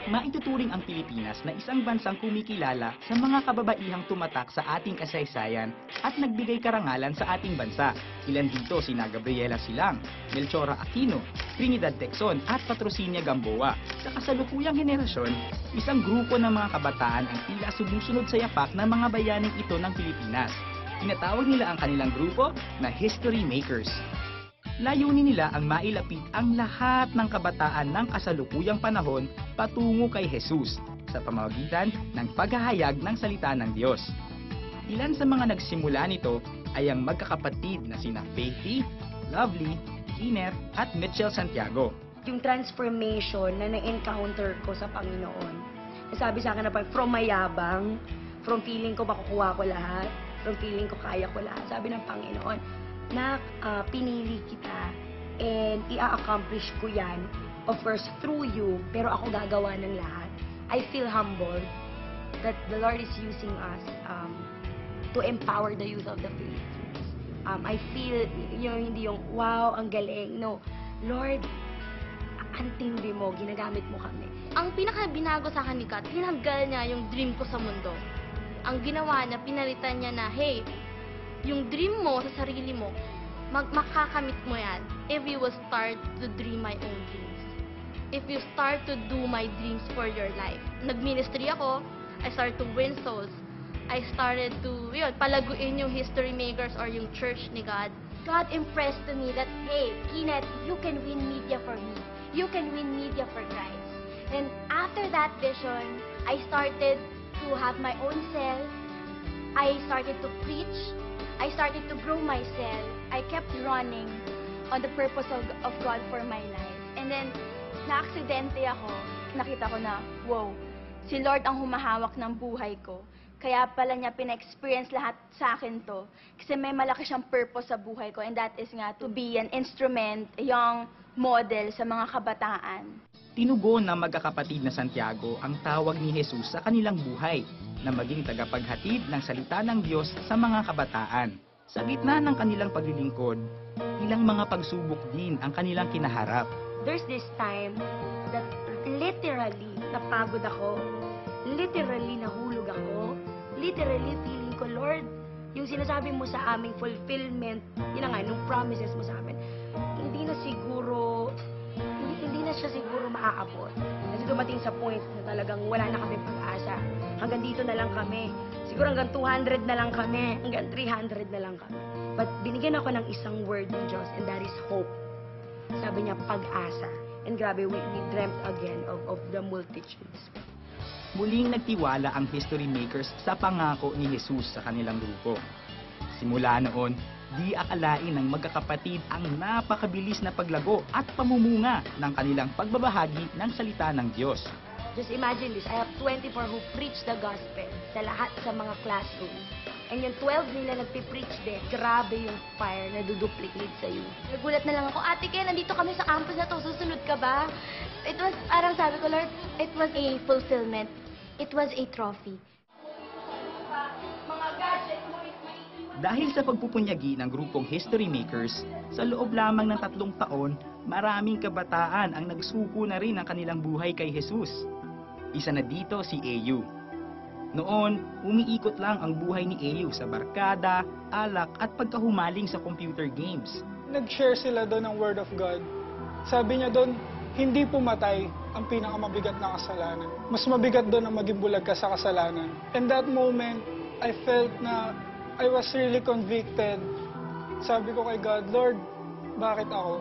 Maituturing ang Pilipinas na isang bansang kumikilala sa mga kababaihang tumatak sa ating kasaysayan at nagbigay karangalan sa ating bansa. Ilan dito sina Gabriela Silang, Melchora Aquino, Trinidad Tecson at Patrocinia Gamboa. Sa kasalukuyang henerasyon, isang grupo ng mga kabataan ang tila sumusunod sa yapak ng mga bayaning ito ng Pilipinas. Tinatawag nila ang kanilang grupo na History Makers. Layunin nila ang mailapit ang lahat ng kabataan ng kasalukuyang panahon patungo kay Jesus sa pamamagitan ng paghahayag ng salita ng Diyos. Ilan sa mga nagsimula nito ay ang magkakapatid na sina Faithy, Lovely, Kenneth at Mitchell Santiago. Yung transformation na na-encounter ko sa Panginoon, sabi sa akin na from mayabang, from feeling ko makukuha ko lahat, from feeling ko kaya ko lahat, sabi ng Panginoon, na pinili kita and i-accomplish ko yan, of course, through you, pero ako gagawa ng lahat. I feel humbled that the Lord is using us to empower the youth of the Philippines. I feel, hindi yung, wow, ang galing. No, Lord, ang tindi mo, ginagamit mo kami. Ang pinaka-binago sa akin ni Kat, tinanggal niya yung dream ko sa mundo. Ang ginawa niya, pinalitan niya na, hey, yung dream mo sa sarili mo, makakamit mo yan if you will start to dream my own dreams. If you start to do my dreams for your life. Nag-ministry ako, I started to win souls. I started to, palaguin yung history makers or yung church ni God. God impressed to me that, hey, Kenneth, you can win media for me. You can win media for Christ. And after that vision, I started to have my own cell. I started to preach. I started to grow myself. I kept running on the purpose of God for my life. And then, na-aksidente ako. Nakita ko na, wow, si Lord ang humahawak ng buhay ko. Kaya pala niya pina-experience lahat sa akin to. Kasi may malaki siyang purpose sa buhay ko. And that is nga to be an instrument, a young model sa mga kabataan. Tinugon ng magkakapatid na Santiago ang tawag ni Jesus sa kanilang buhay na maging tagapaghatid ng salita ng Diyos sa mga kabataan. Sa gitna ng kanilang paglilingkod, ilang mga pagsubok din ang kanilang kinaharap. There's this time that literally napagod ako, literally nahulog ako, literally feeling ko, Lord, yung sinasabi mo sa aming fulfillment, yun na nga, nung promises mo sa amin, hindi na siya siguro maaabot. Kasi dumating sa point na talagang wala na kami pag-asa. Hanggang dito na lang kami. Siguro hanggang 200 na lang kami. Hanggang 300 na lang kami. But binigyan ako ng isang word ng Diyos, and that is hope. Sabi niya, pag-asa. And grabe, we dreamt again of the multitudes. Muling nagtiwala ang history makers sa pangako ni Jesus sa kanilang grupo. Simula noon, di akalain ng magkakapatid ang napakabilis na paglago at pamumunga ng kanilang pagbabahagi ng salita ng Diyos. Just imagine this, I have 24 who preach the gospel sa lahat sa mga classrooms. And yung 12 nila nagpipreach din, grabe yung fire na duduplicate sa iyo. Nagulat na lang ako, Ate Ken, nandito kami sa campus na to, susunod ka ba? It was, parang sabi ko, Lord, it was a fulfillment. It was a trophy. Dahil sa pagpupunyagi ng grupong History Makers, sa loob lamang ng 3 taon, maraming kabataan ang nagsuko na rin ang kanilang buhay kay Jesus. Isa na dito si AU. Noon, umiikot lang ang buhay ni AU sa barkada, alak at pagkahumaling sa computer games. Nag-share sila doon ng Word of God. Sabi niya doon, hindi pumatay ang pinakamabigat na kasalanan. Mas mabigat doon ang maging bulag ka sa kasalanan. In that moment, I felt na I was really convicted. Sabi ko kay God, Lord, bakit ako?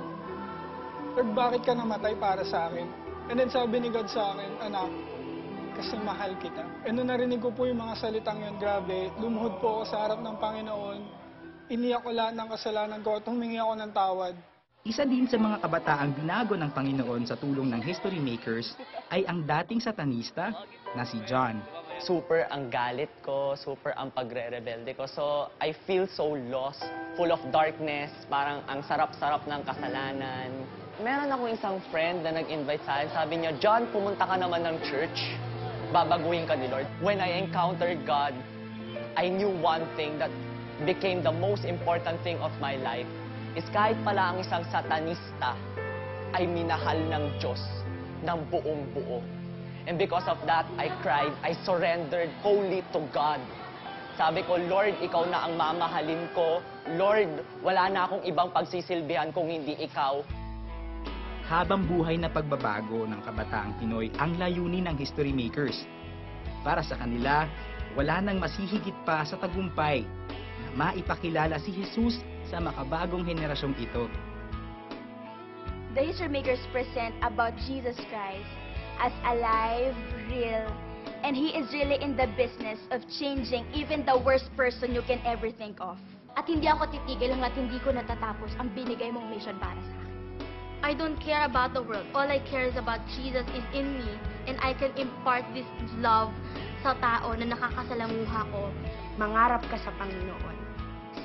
Lord, bakit ka namatay para sa akin? And then sabi ni God sa akin, anak, kasi mahal kita. And nung narinig ko po yung mga salitang yun, grabe, lumuhod po ako sa harap ng Panginoon. Iniyak ko lahat ng kasalanan ko at humingi ako ng tawad. Isa din sa mga kabataang binago ng Panginoon sa tulong ng History Makers ay ang dating satanista na si John. Super ang galit ko, super ang pagre-rebelde ko. So, I feel so lost, full of darkness, parang ang sarap-sarap ng kasalanan. Meron akong isang friend na nag-invite sa akin, sabi niya, John, pumunta ka naman ng church, babaguhin ka ni Lord. When I encountered God, I knew one thing that became the most important thing of my life, is kahit pala ang isang satanista ay minahal ng Diyos ng buong buo. And because of that, I cried. I surrendered wholly to God. Sabi ko, Lord, ikaw na ang mamahalin ko. Lord, wala na akong ibang pagsisilbihan kung hindi ikaw. Habang buhay na pagbabago ng kabataang Pinoy ang layunin ng history makers. Para sa kanila, wala nang masihigit pa sa tagumpay na maipakilala si Jesus sa makabagong henerasyong ito. The history makers present about Jesus Christ as alive, real, and He is really in the business of changing even the worst person you can ever think of. At hindi ako titigil hanggat hindi ko natatapos ang binigay mong mission para sa akin. I don't care about the world. All I care is about Jesus is in me, and I can impart this love sa tao na nakakasalamuha ko. Mangarap ka sa Panginoon.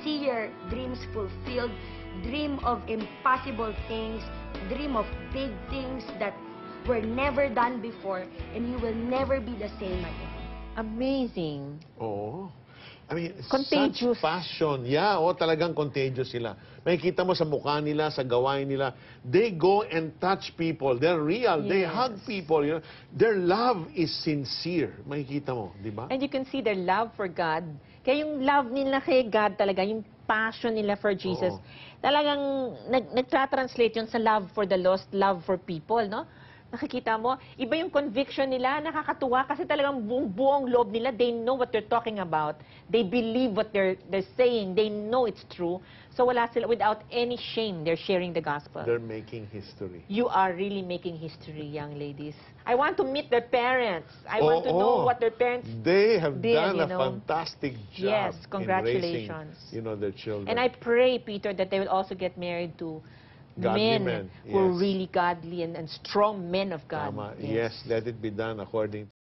See your dreams fulfilled. Dream of impossible things. Dream of big things that were never done before, and you will never be the same again. Amazing. Oo. I mean, Contagious. such passion. Yeah, talagang contagious sila. Makikita mo sa mukha nila, sa gawain nila. They go and touch people. They're real. They Yes. hug people. You know? Their love is sincere. Makikita mo, di ba? And you can see their love for God. Kaya yung love nila kay God talaga, yung passion nila for Jesus, Oo. talagang nagtra-translate yun sa love for the lost, love for people, no? Nakikita mo, iba yung conviction nila, nakakatuwa kasi talagang buong loob nila, they know what they're talking about. They believe what they're saying. They know it's true. So wala sila, without any shame, they're sharing the gospel. They're making history. You are really making history, young ladies. I want to meet their parents. I want to know what their parents They have did, done you a know. fantastic job Yes, in congratulations. raising, their children. And I pray, Peter, that they will also get married to Godly men men, who are yes. really godly and strong men of God. Tama. Yes, let it be done according